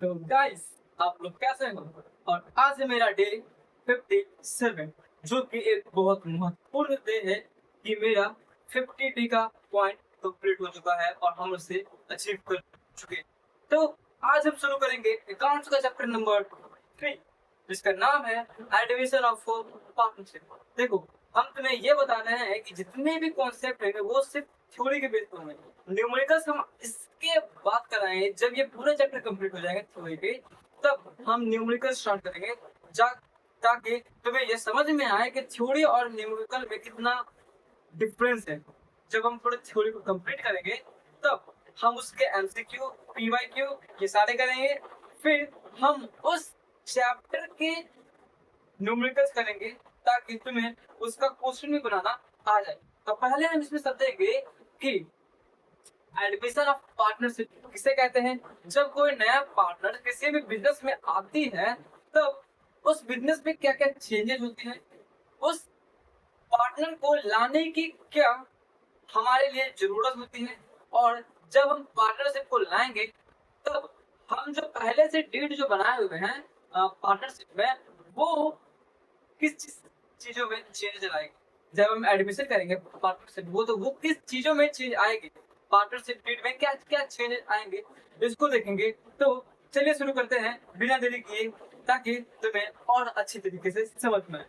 तो गाइस, आप लोग कैसे हो? और आज है मेरा डे 57, जो कि एक बहुत महत्वपूर्ण डे है कि मेरा 50 डे का पॉइंट कंप्लीट हो चुका है और हम उसे अचीव कर चुके हैं। तो आज हम शुरू करेंगे अकाउंट्स का चैप्टर नंबर 3, जिसका नाम है एडिविजन ऑफ पार्टनरशिप। देखो, हम तुम्हें ये बता रहे हैं कि जितने भी कॉन्सेप्ट है वो सिर्फ थ्योरी के बेस पर हैं। न्यूमेरिकल्स हम इसके बात कराएंगे जब ये पूरा चैप्टर कंप्लीट हो जाएगा थ्योरी के, तब हम न्यूमेरिकल स्टार्ट करेंगे जा ताकि तुम्हें ये समझ में आए कि थ्योरी और न्यूमेरिकल में कितना डिफरेंस है। जब हम थोड़े थ्योरी को कंप्लीट करेंगे तब हम उसके एमसीक्यू, पीवाईक्यू ये सारे करेंगे। फिर हम उस चैप्टर के न्यूमेरिकल्स करेंगे ताकि तुम्हें उसका क्वेश्चन भी बनाना आ जाए। तो पहले हम इसमें समझेंगे कि एडमिशन ऑफ पार्टनरशिप किसे कहते हैं। जब कोई नया पार्टनर किसी भी बिजनेस में आती है तब उस बिजनेस में क्या क्या चेंजेस होती हैं, उस पार्टनर को लाने की क्या हमारे लिए जरूरत होती है, और जब हम पार्टनरशिप को लाएंगे तब हम जो पहले से डीड जो बनाए हुए हैं पार्टनरशिप में, वो किस चीजों में चेंज लाएगी। जब हम एडमिशन करेंगे पार्टनरशिप वो किस चीजों में चेंज आएगी, पार्टनरशिप डीड में क्या क्या चेंज आएंगे, इसको देखेंगे। तो चलिए शुरू करते हैं बिना देरी किए, ताकि तुम्हें और अच्छी तरीके से समझ में आए।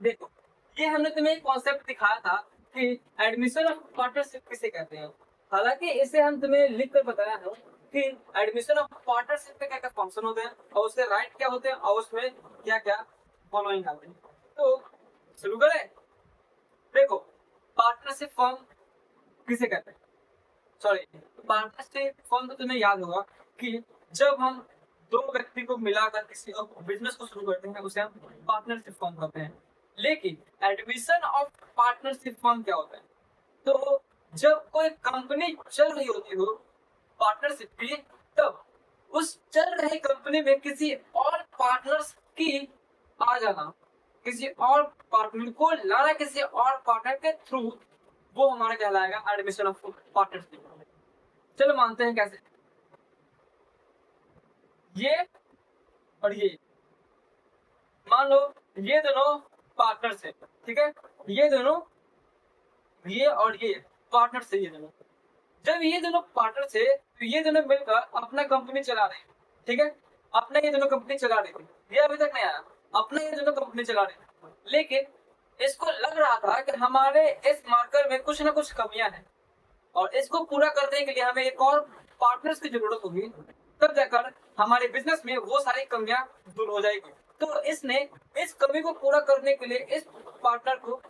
देखो, ये हमने तुम्हें एक कॉन्सेप्ट दिखाया था कि एडमिशन ऑफ पार्टनरशिप किसे कहते हैं। हालांकि इसे हम तुम्हें लिख कर बताया है कि एडमिशन ऑफ पार्टनरशिप में क्या क्या फंक्शन होते हैं और उसके राइट क्या होते हैं और उसमें क्या क्या फॉलोइंग आते हैं। तो शुरू करें। देखो, पार्टनरशिप फॉर्म किसे कहते हैं, सॉरी, पार्टनरशिप फॉर्म तो तुम्हें याद होगा कि जब हम दो व्यक्ति को मिलाकर किसी बिजनेस को शुरू करते हैं उसे हम पार्टनरशिप फॉर्म कहते हैं। लेकिन एडमिशन ऑफ पार्टनरशिप फॉर्म क्या होता है? तो जब कोई कंपनी चल रही होती हो पार्टनरशिप की, तब उस चल रही कंपनी में किसी और पार्टनर्स की आ जाना, किसी और पार्टनर को लाना किसी और पार्टनर के थ्रू, वो हमारा कहलाएगा एडमिशन ऑफ पार्टनरशिप। चलो मानते हैं कैसे। ये और ये, मान लो ये दोनों पार्टनर्स है, ठीक है। ये दोनों, ये और ये पार्टनर्स है। ये दोनों, जब ये दोनों पार्टनर्स है तो ये दोनों मिलकर अपना कंपनी चला रहे हैं, ठीक है। अपना ये दोनों कंपनी चला रहे थे, ये अभी तक नहीं आया, अपना ये दोनों कंपनी चला रहे थे। लेकिन इसको लग रहा था कि हमारे इस मार्केट में कुछ ना कुछ कमियां हैं और इसको पूरा करने के लिए हमें एक और पार्टनर्स की जरूरत होगी, तब जाकर हमारे बिजनेस में वो सारी कमियां दूर हो जाएगी। तो इसने इस कमी को पूरा करने के लिए इस पार्टनर को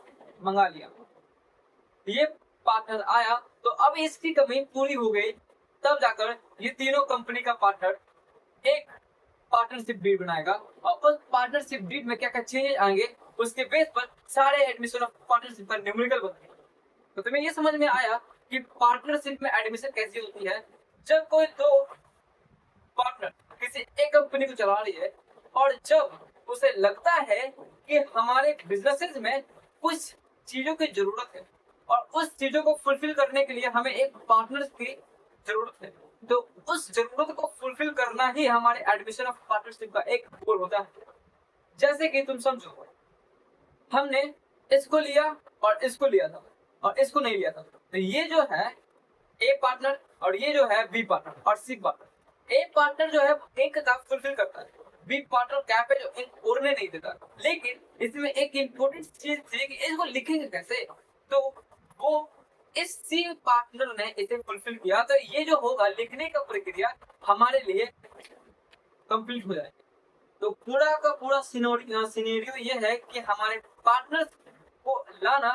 मंगा लिया। ये पार्टनर आया तो अब इसकी कमी पूरी हो गई, तब जाकर ये तीनों कंपनी का पार्टनर एक पार्टनरशिप डीड बनाएगा और उस पार्टनरशिप डीड में क्या क्या चेंजेस आएंगे उसके बेस पर सारे एडमिशन ऑफ पार्टनरशिप का न्यूमेरिकल बनेगा। तो तुम्हें ये समझ में आया कि पार्टनरशिप में एडमिशन कैसी होती है। जब कोई दो पार्टनर किसी एक कंपनी को चला रही है और जब उसे लगता है कि हमारे बिजनेसेस में कुछ चीजों की जरूरत है और उस चीजों को फुलफिल करने के लिए हमें एक पार्टनर की जरूरत है, तो उस जरूरत को फुलफिल करना ही हमारे एडमिशन ऑफ पार्टनरशिप का एक गोल होता है। जैसे कि तुम समझो, हमने इसको लिया और इसको लिया था और इसको नहीं लिया था, तो ये जो है ए पार्टनर और ये जो है बी पार्टनर और सी पार्टनर। ए पार्टनर जो है एक काम फुलफिल करता है, बी पार्टनर क्या है जो इन उड़ने नहीं देता। लेकिन इसमें एक इम्पोर्टेंट चीज थी कि इसको लिखेंगे कैसे, तो वो इस सी पार्टनर ने इसे फुलफिल किया, तो ये जो होगा लिखने का प्रक्रिया हमारे लिए कंप्लीट हो जाए। तो पूरा का पूरा सिनेरियो ये है कि हमारे पार्टनर्स को लाना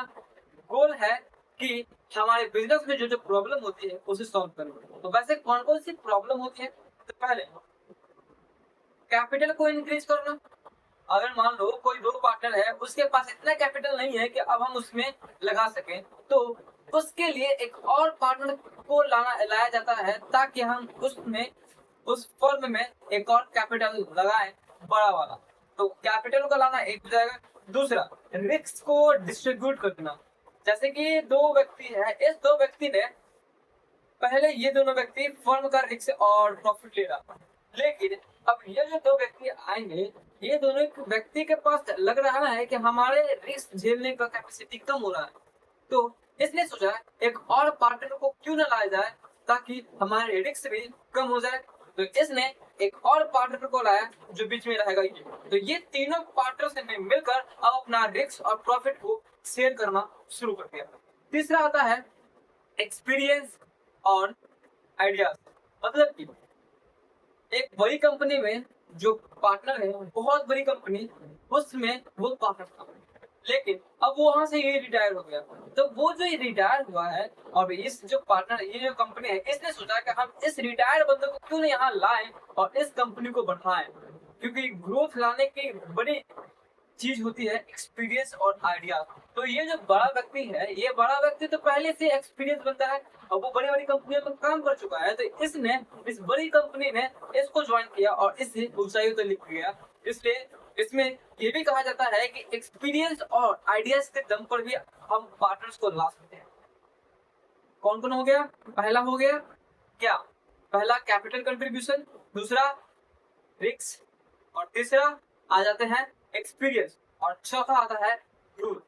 गोल है कि हमारे बिजनेस में जो जो प्रॉब्लम होती है उसे सॉल्व करना। तो वैसे कौन कौन सी प्रॉब्लम होती है? तो पहले कैपिटल को इंक्रीज करना। अगर मान लो कोई दो पार्टनर है, उसके पास इतना कैपिटल नहीं है कि अब हम उसमें लगा सकें, तो उसके लिए एक और पार्टनर को लाया जाता है ताकि हम उसमें उस फर्म में एक और कैपिटल लगाएं, बड़ा वाला। तो कैपिटल को लाना एक हो जाएगा। दूसरा, रिस्क को डिस्ट्रीब्यूट करना। जैसे कि दो व्यक्ति है, इस दो व्यक्ति ने पहले ये दोनों व्यक्ति फर्म का रिस्क और प्रॉफिट ले रहा, लेकिन अब ये जो दो व्यक्ति आएंगे, ये दोनों व्यक्ति के पास लग रहा है कि हमारे रिस्क झेलने का कैपेसिटी कम हो रहा है, तो इसने सोचा एक और पार्टनर को क्यों न लाया जाए ताकि हमारे रिस्क भी कम हो जाए। तो इसने एक और पार्टनर को लाया जो बीच में रहेगा। तो ये तीनों पार्टनर्स ने मिलकर अब अपना रिस्क और प्रॉफिट को शेयर करना शुरू कर दिया। तीसरा आता है एक्सपीरियंस और आइडियाज। मतलब कि एक बड़ी कंपनी में जो पार्टनर है, बहुत बड़ी कंपनी, उसमें वो पार्टनर था, लेकिन अब वो वहां से ये रिटायर हो गया। तो वो जो रिटायर हुआ है और इस जो पार्टनर, ये जो कंपनी है, इसने सोचा कि हम इस रिटायर बंदे को क्यों नहीं यहाँ लाएं और इस कंपनी को बढ़ाएं, क्योंकि ग्रोथ लाने की बड़ी चीज होती है एक्सपीरियंस और आइडिया। तो ये जो बड़ा व्यक्ति है, ये बड़ा व्यक्ति तो पहले से एक्सपीरियंस बनता है और वो बड़ी बड़ी कंपनियों में काम कर चुका है, तो इसने इस बड़ी कंपनी ने इसको ज्वाइन किया और इसे ऊंचाइयों तक लेकर गया। इसलिए इसमें ये भी कहा जाता है कि एक्सपीरियंस और आइडियाज के दम पर भी हम पार्टनर्स को ला सकते हैं। कौन कौन हो गया? पहला हो गया क्या? पहला कैपिटल कंट्रीब्यूशन, दूसरा रिस्क और तीसरा आ जाते हैं एक्सपीरियंस और चौथा आता है ग्रोथ।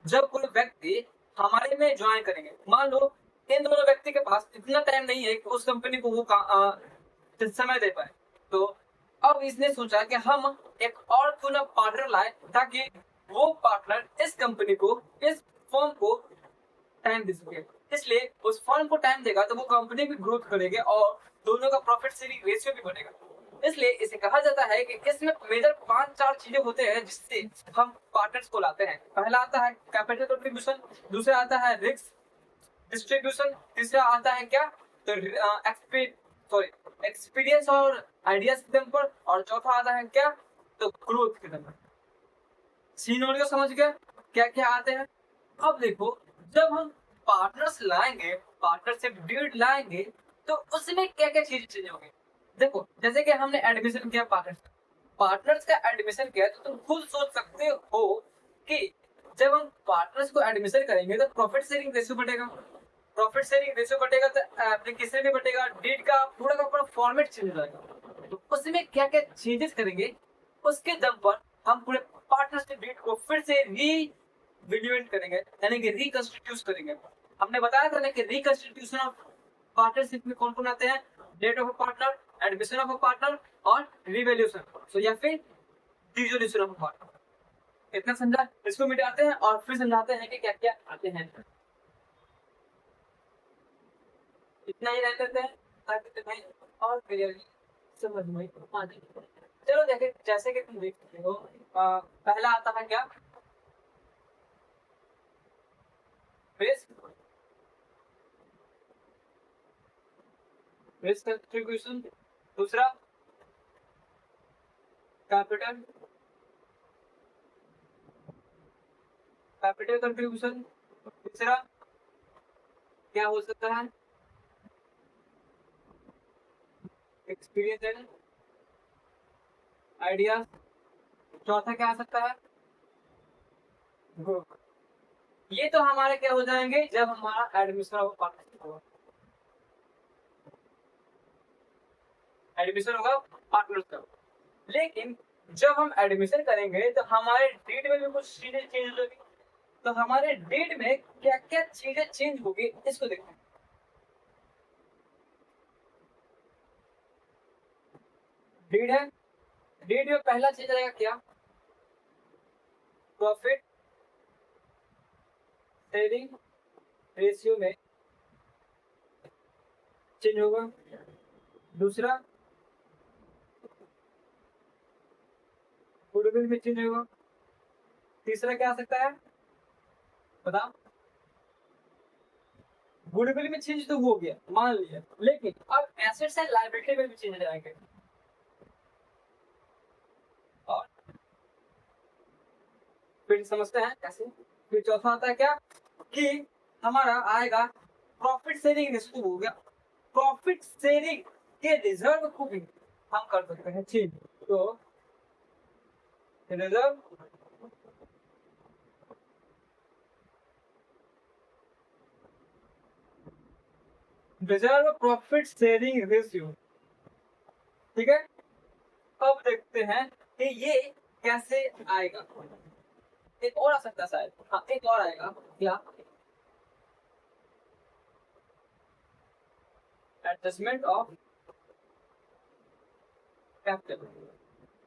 जब कोई व्यक्ति हमारे में ज्वाइन करेंगे, मान लो इन दोनों व्यक्ति के पास इतना टाइम नहीं है कि उस कंपनी को वो समय दे पाए, तो अब इसने सोचा कि हम एक और क्यों ना पार्टनर लाए ताकि वो पार्टनर इस कंपनी को, इस फर्म को टाइम दे सके। इसलिए उस फर्म को टाइम देगा तो वो कंपनी भी ग्रोथ करेगी और दोनों का प्रॉफिट शेयरिंग रेशियो भी बढ़ेगा। इसलिए इसे कहा जाता है कि इसमें मेजर 5-4 चीजें होते हैं जिससे हम पार्टनर्स को लाते हैं। पहला आता है कैपिटल कंट्रीब्यूशन, दूसरा आता है रिस्क डिस्ट्रीब्यूशन, तीसरा आता है क्या? तो एक्सपीरियंस और आइडियाज के दम पर, और चौथा आता है क्या? तो ग्रोथ के दम पर। सीनोरियो समझ गए क्या क्या आते हैं? अब देखो, जब हम पार्टनर्स लाएंगे, पार्टनरशिप डीड लाएंगे, तो उसमें क्या क्या चीजें चेंज होंगी। देखो, जैसे कि हमने एडमिशन किया पार्टनर्स का एडमिशन किया, तो तुम खुद सोच सकते हो कि जब हम पार्टनर्स को एडमिशन करेंगे तो प्रॉफिट शेयरिंग रेशियो बढ़ेगा, प्रॉफिट शेयरिंग रेशियो बढ़ेगा तो एप्लीकेशन भी बढ़ेगा, डीड का पूरा फॉर्मेट चेंज हो जाएगा। तो उसमें क्या क्या चेंजेस करेंगे, उसके दम पर हम पूरे पार्टनरशिप डीड को फिर से रिवैल्यूएट करेंगे, यानी कि रिकंस्टिट्यूट करेंगे। हमने बताया था ना कि रिकंस्टिट्यूशन ऑफ पार्टनरशिप में कौन कौन आते हैं? Date of a partner, admission of a partner और रिवैल्यूएशन, सो या फिर डिसोल्यूशन ऑफ अ पार्टनर। इतना समझा? इसको मिटाते हैं और फिर समझाते हैं कि क्या क्या आते हैं। इतना ही रहते हैं ताकि तुम्हें और क्लियरली समझ में आ जाए। चलो देखे, जैसे कि तुम देख सकते हो, पहला आता है क्या? रिस्क कंट्रीब्यूशन, दूसरा कैपिटल कैपिटल कंट्रीब्यूशन, तीसरा क्या हो सकता है? एक्सपीरियंस एंड आइडियाज, चौथा क्या आ सकता है? ग्रुप। ये तो हमारे क्या हो जाएंगे जब हमारा एडमिशन ऑफ पार्टनरशिप होगा, एडमिशन होगा पार्टनर्स का। लेकिन जब हम एडमिशन करेंगे तो हमारे डीड में भी कुछ चीजें चेंज होगी। तो हमारे डीड में क्या क्या चीजें चेंज होगी, इसको देखते हैं। डीड है, डीड में पहला चीज रहेगा क्या? प्रॉफिट शेयरिंग रेशियो में चेंज होगा। दूसरा गुडविल में चेंज होगा। तीसरा क्या आ सकता है बताओ? गुडविल में चेंज तो हो गया, मान लिया, लेकिन अब एसेट्स एंड लायबिलिटी में भी चेंज आएंगे। और फिर समझते हैं कैसे। फिर चौथा आता है क्या कि हमारा आएगा प्रॉफिट शेयरिंग रेशियो हो गया। प्रॉफिट शेयरिंग के रिजर्व को भी हम कर सकते हैं चेंज। तो reserve reserve profit sharing ratio. ठीक है, अब देखते हैं कि ये कैसे आएगा। एक और आ सकता है शायद, हाँ एक और आएगा क्या, एडजस्टमेंट ऑफ कैपिटल।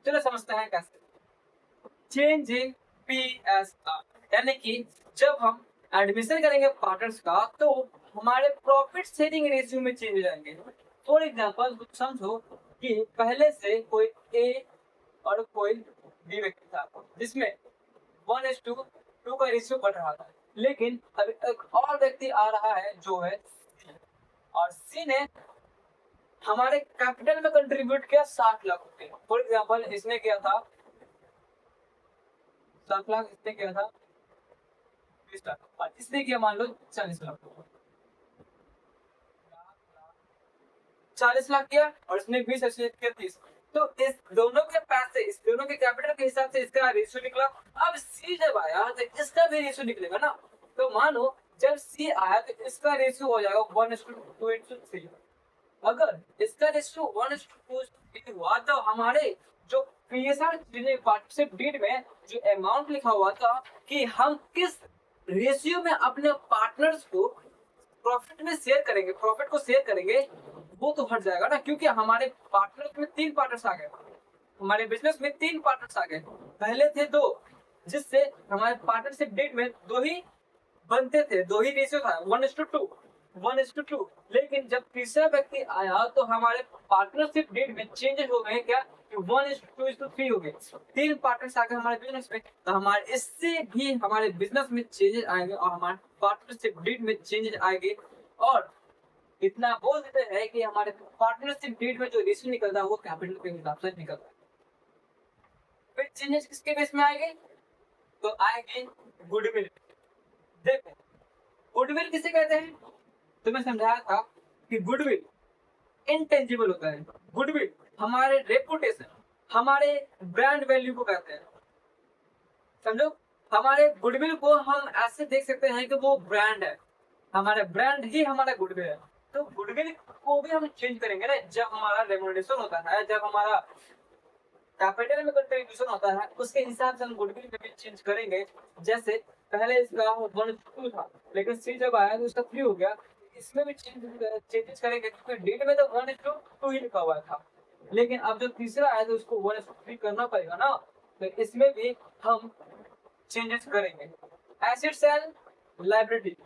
चलो समझते हैं कैसे। चेंज इन PSR, यानी कि जब हम एडमिशन करेंगे पार्टनर्स का तो हमारे प्रॉफिट शेयरिंग रेशियो में चेंज हो जाएंगे। फॉर एग्जांपल समझो कि पहले से कोई ए और कोई बी व्यक्ति था, जिसमें 1:2 का रेशियो बढ़ रहा था, लेकिन अभी एक और व्यक्ति आ रहा है जो है C, और सी ने हमारे कैपिटल में कंट्रीब्यूट किया 60 लाख रुपए। फॉर एग्जांपल इसने किया था 7 लाख, इसने किया था 20 लाख, और इसने किया मान लो 40 लाख। 40 लाख किया और इसने 20 एसोसिएट किया 30। तो इस दोनों के पैसे, इस दोनों के कैपिटल के हिसाब से इसका रेशियो निकला। अब सी जब आया तो इसका भी रेशियो निकलेगा ना। तो मानो जब सी आया तो इसका रेशियो हो जाएगा 1:2:3। अगर इसका रेशियो 1:2 हुआ तो हमारे जो PSR पार्टनरशिप डीड में जो अमाउंट लिखा हुआ था कि हम किस रेशियो में अपने पार्टनर्स को प्रॉफिट में शेयर करेंगे, प्रॉफिट को शेयर करेंगे, वो तो हट जाएगा ना, क्योंकि हमारे पार्टनर्स में 3 पार्टनर्स आ गए। हमारे बिजनेस में 3 पार्टनर्स आ गए, पहले थे 2, जिससे हमारे पार्टनरशिप डीड में 2 ही बनते थे, 2 ही रेशियो था, 1:2। लेकिन जब तीसरा व्यक्ति आया तो हमारे पार्टनरशिप डीड में चेंजेस हो गए क्या, 1:2:3 हो गए। 3 पार्टनर्स आ गए हमारे बिजनेस में, तो हमारे इससे भी हमारे बिजनेस में चेंजेस आएंगे और हमारे पार्टनरशिप डीड में चेंजेस आएंगे। और इतना बोल देते हैं कि हमारे पार्टनरशिप डीड में जो रेशियो निकलता है वो कैपिटल के हिसाब से निकलता है। फिर चेंजेस किसके बेस में आएंगे, तो आएंगे गुडविल। देखो गुडविल किसे कहते हैं, तो मैं समझाया था कि गुडविल इंटेंजिबल होता है। गुडविल हमारे रेपुटेशन, हमारे ब्रांड वैल्यू को कहते हैं। समझो, हमारे गुडविल को हम ऐसे देख सकते हैं कि वो ब्रांड है, हमारा ब्रांड ही हमारा गुडविल है। तो गुडविल को भी हम चेंज करेंगे ना, जब हमारा रेमुनरेशन होता है, जब हमारा कैपिटल में कंट्रीब्यूशन होता है, उसके हिसाब से हम गुडविल में भी चेंज करेंगे। जैसे पहले इसका 1:2 था, लेकिन सी जब आया तो उसका 3 हो गया, इसमें भी चेंजेस करेंगे, क्योंकि डेट में तो 1:2 ही लिखा हुआ था, लेकिन अब जब तीसरा आया तो उसको 1:3 करना पड़ेगा ना, तो इसमें भी हम चेंजेस करेंगे। एसेट्स एंड लायबिलिटी,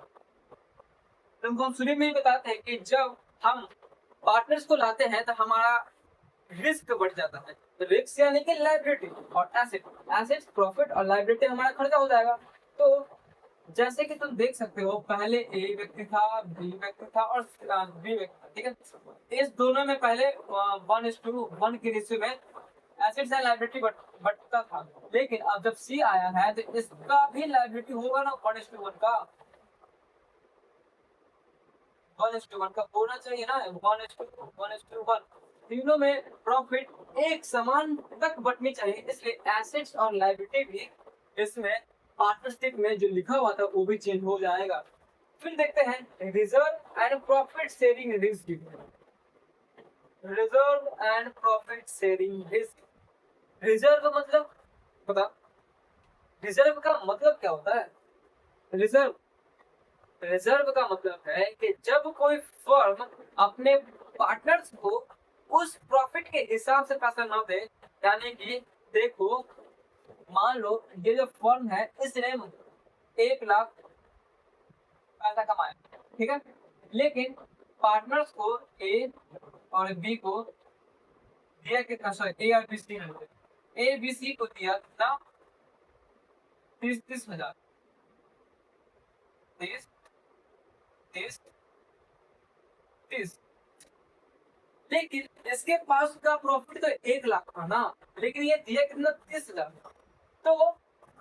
तुमको हम शुरू में ही बताते हैं कि जब हम पार्टनर्स को लाते हैं तो हमारा रिस्क बढ़ जाता है। तो रिस्क यानी कि लायबिलिटी और एसेट, एसेट्स प्रॉफिट और लायबिलिटी हमारा खर्चा हो जाएगा। तो जैसे कि तुम देख सकते हो, पहले ए व्यक्ति था, बी व्यक्ति था और बी व्यक्ति, ठीक है। इस दोनों में पहले 1:1 के रेशियो में एसेट्स एंड लायबिलिटी बढ़ता था, लेकिन अब जब सी आया है तो इसका भी लायबिलिटी होगा ना 1:1 का, 1:1 का होना चाहिए ना, 1:1। तीनों में प्रॉफिट एक समान तक बटनी चाहिए, इसलिए एसेट्स और लायबिलिटी भी इसमें पार्टनरशिप में जो लिखा हुआ था वो भी चेंज हो जाएगा। फिर देखते हैं reserve and profit sharing risk. Reserve and profit sharing risk, reserve का मतलब पता, रिजर्व का मतलब क्या होता है। रिजर्व, रिजर्व का मतलब है कि जब कोई फर्म अपने पार्टनर्स को उस प्रॉफिट के हिसाब से पैसा ना दे, यानी कि देखो मान लो ये जो फर्म है इसने 1 लाख पैसा कमाया, ठीक है, लेकिन पार्टनर्स को ए और बी को दिया कितना, सॉरी ए और बी सी ने, ए बी सी को दिया कितना, 30,000, 30 30 30। लेकिन इसके पास का प्रॉफिट तो 1 लाख था ना, लेकिन ये दिया कितना, 30,000। तो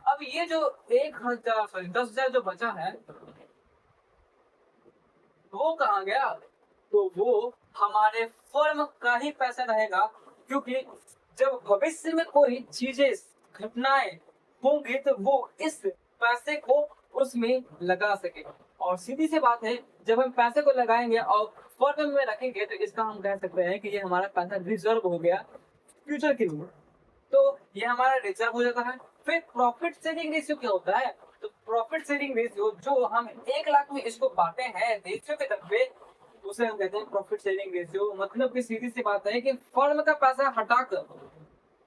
अब ये जो 1,000 सॉरी 10,000 जो बचा है वो कहाँ गया, तो वो हमारे फर्म का ही पैसा रहेगा, क्योंकि जब भविष्य में कोई चीजें घटनाएं होंगी तो वो इस पैसे को उसमें लगा सके। और सीधी सी बात है, जब हम पैसे को लगाएंगे और फर्म में रखेंगे तो इसका हम कह सकते हैं कि ये हमारा पैसा रिजर्व हो गया फ्यूचर के लिए, तो ये हमारा रिजर्व हो जाता है। फिर प्रॉफिट शेयरिंग रेशियो क्या होता है? तो प्रॉफिट शेयरिंग रेशियो जो हम 1 लाख में इसको बांटे हैं रेशियो के दर पे, उसे हम कहते हैं प्रॉफिट शेयरिंग रेशियो। मतलब कि सीधी सी बात है कि फर्म का पैसा हटाकर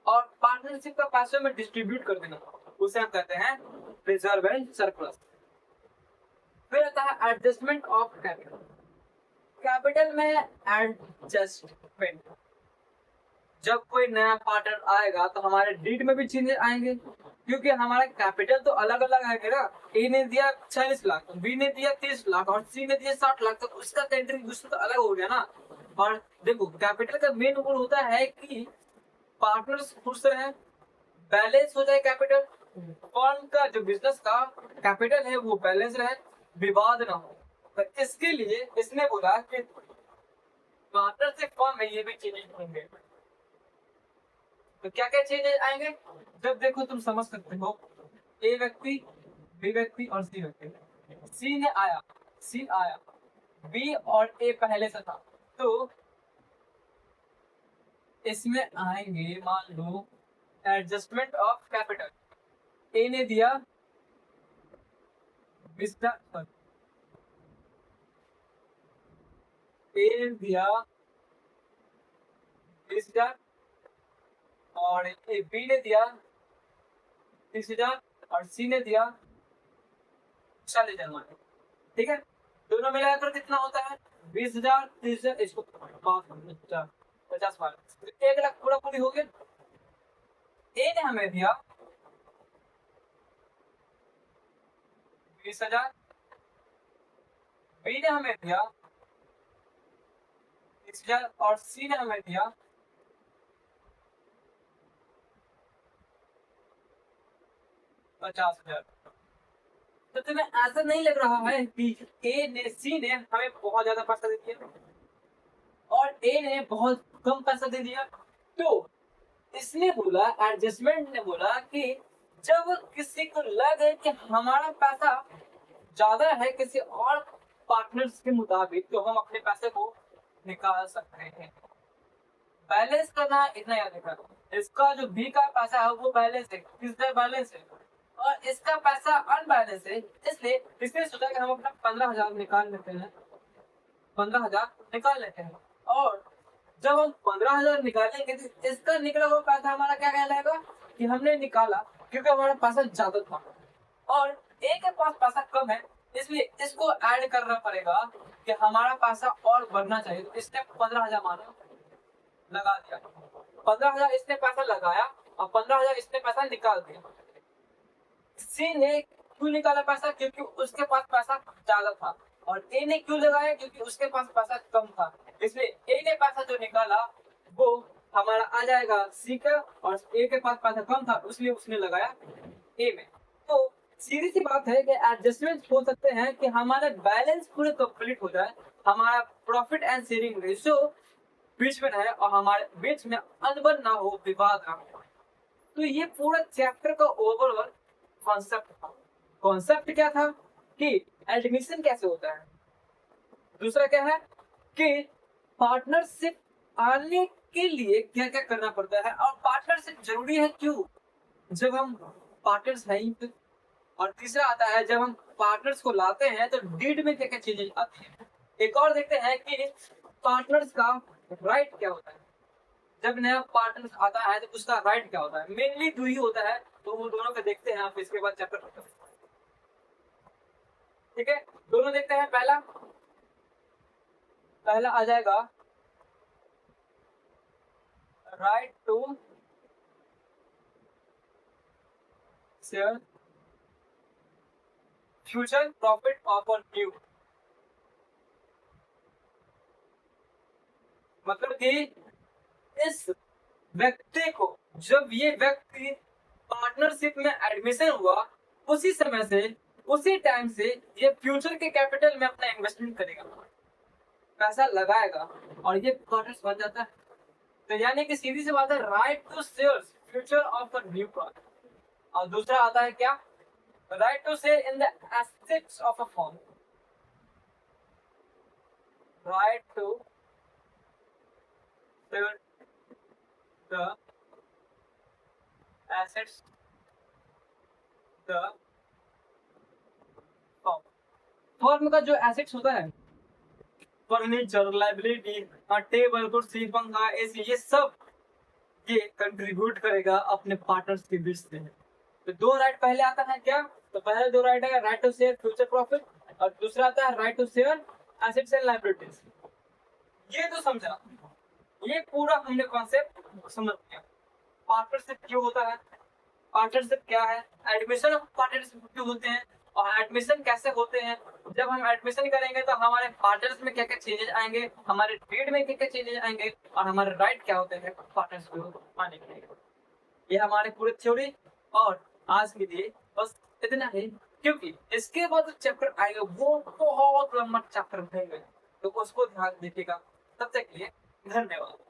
और पार्टनरशिप का पैसा में डिस्ट्रीब्यूट कर देना, उसे हम कहते हैं रिजर्व एंड सरप्लस। फिर आता है एडजस्टमेंट ऑफ कैपिटल। कैपिटल में एडजस्टमेंट, जब कोई नया पार्टनर आएगा तो हमारे डीड में भी चेंजेस आएंगे, क्योंकि हमारा कैपिटल तो अलग अलग है ना। ए ने दिया 40 लाख, बी ने दिया 30 लाख और सी ने दिया 60 लाख, तो उसका कंट्रीब्यूशन तो अलग हो गया ना। और देखो कैपिटल का मेन गोल होता है कि पार्टनर्स खुश रहे, बैलेंस हो जाए कैपिटल, फर्म का जो बिजनेस का कैपिटल है वो बैलेंस रहे, विवाद ना हो। तो इसके लिए इसने बोला कि पार्टनरशिप फर्म में ये भी चेंजेस होंगे। तो क्या क्या चेंजेस आएंगे? जब देखो तुम समझ सकते हो, ए व्यक्ति, बी व्यक्ति और सी व्यक्ति, सी आया, बी और ए पहले से था, तो इसमें आएंगे मान लो एडजस्टमेंट ऑफ कैपिटल। ए ने दिया 20,000, ए ने दिया 20,000 और बी ने दिया 30,000 और सी ने दिया 40,000। ठीक है, दोनों मिलाकर कितना होता है? 20,000, 30,000, इसको 50 बार, 1 लाख पूरा पूरी हो गया। ए ने हमें दिया 20,000, बी ने हमें दिया 30,000 और सी ने हमें दिया 50,000। तो तुम्हें ऐसा नहीं लग रहा है कि ए ने, सी ने हमें बहुत ज्यादा पैसा दे दिया और ए ने बहुत कम पैसा दे दिया? तो इसने बोला, एडजस्टमेंट ने बोला कि जब किसी को लगे कि हमारा पैसा ज्यादा है किसी और पार्टनर्स के मुताबिक, तो हम अपने पैसे को निकाल सकते हैं। बैलेंस करना इतना याद रखना, इसका जो बी का पैसा है वो बैलेंस है, किसका बैलेंस है, और इसका पैसा अनबैलेंस है, इसलिए इसने सोचा कि हम अपना 15,000 निकाल लेते हैं, 15,000 निकाल लेते हैं। और जब हम 15,000 निकालेंगे तो इसका निकला हुआ पैसा हमारा क्या कहलाएगा कि हमने निकाला, क्योंकि हमारा पैसा ज्यादा था और ए के पास पैसा कम है, इसलिए इसको ऐड करना पड़ेगा कि हमारा पैसा और बढ़ना चाहिए। तो इसने 15,000 माना लगा दिया, 15,000 इसने पैसा लगाया और 15,000 इसने पैसा निकाल दिया। सी ने क्यों निकाला पैसा? क्योंकि उसके पास पैसा ज्यादा था। और ए ने क्यों लगाया? क्योंकि उसके पास पैसा कम था। इसलिए ए ने पैसा जो निकाला वो हमारा आ जाएगा सी का, और ए के पास पैसा कम था इसलिए उसने लगाया ए में। तो सीधी सी बात है कि एडजस्टमेंट हो सकते हैं कि हमारा बैलेंस पूरे कंप्लीट हो जाए, हमारा प्रॉफिट एंड शेयरिंग रेशियो बीच में रहे और हमारे बीच में अनबन ना हो, विवाद ना हो। तो ये पूरा चैप्टर का ओवरऑल कॉन्सेप्ट था। कॉन्सेप्ट क्या था कि एडमिशन कैसे होता है, दूसरा क्या है कि पार्टनरशिप आने के लिए क्या क्या करना पड़ता है, और पार्टनरशिप जरूरी है क्यों जब हम पार्टनर्स हैं तो, और तीसरा आता है जब हम पार्टनर्स को लाते हैं तो डीड में क्या क्या चीजें आती है। एक और देखते हैं कि पार्टनर्स का राइट क्या होता है, जब नया पार्टनर आता है तो उसका राइट क्या होता है। मेनली दो ही होता है, तो वो दोनों को देखते हैं आप, इसके बाद चैप्टर खत्म। ठीक है, दोनों देखते हैं। पहला आ जाएगा right to share future profit of new, मतलब कि इस व्यक्ति को, जब ये व्यक्ति पार्टनरशिप में एडमिशन हुआ उसी समय से, उसी टाइम से ये फ्यूचर के कैपिटल में अपना इन्वेस्टमेंट करेगा, पैसा लगाएगा और ये पार्टनर्स बन जाता है। तो यानी कि सीधी सी बात है, right to shares future of a new partner. और दूसरा आता है क्या, right to share in the assets of a firm, right to sell the assets the firm। Firm का जो एसेट्स होता है, फर्नीचर, लाइबिलिटी, टेबल कुर्सी पंखा एसी, ये सब ये कंट्रीब्यूट करेगा अपने पार्टनर्स के बीच से। तो दो राइट पहले आता है क्या, तो पहले दो राइट है right to share future profit, और दूसरा आता है right to share assets and liabilities. ये तो समझा, ये पूरा हमने कॉन्सेप्ट समझ लिया। पार्टनरशिप क्यों होता है, पार्टनरशिप क्या है, एडमिशन ऑफ पार्टनरशिप क्यों होते हैं, और एडमिशन कैसे होते हैं। जब हम एडमिशन करेंगे तो हमारे पार्टनर्स में क्या क्या चेंजेस आएंगे, हमारे ट्रेड में क्या क्या चेंजेस आएंगे, और हमारे राइट क्या होते हैं पार्टनरशिप पाने के लिए। ये हमारे पूरे थ्योरी, और आज के लिए बस इतना ही, क्योंकि इसके बाद जो चैप्टर आएगा वो बहुत लंबा चैप्टर रहेगा, तो उसको ध्यान दीजिएगा। तब तक के लिए धन्यवाद।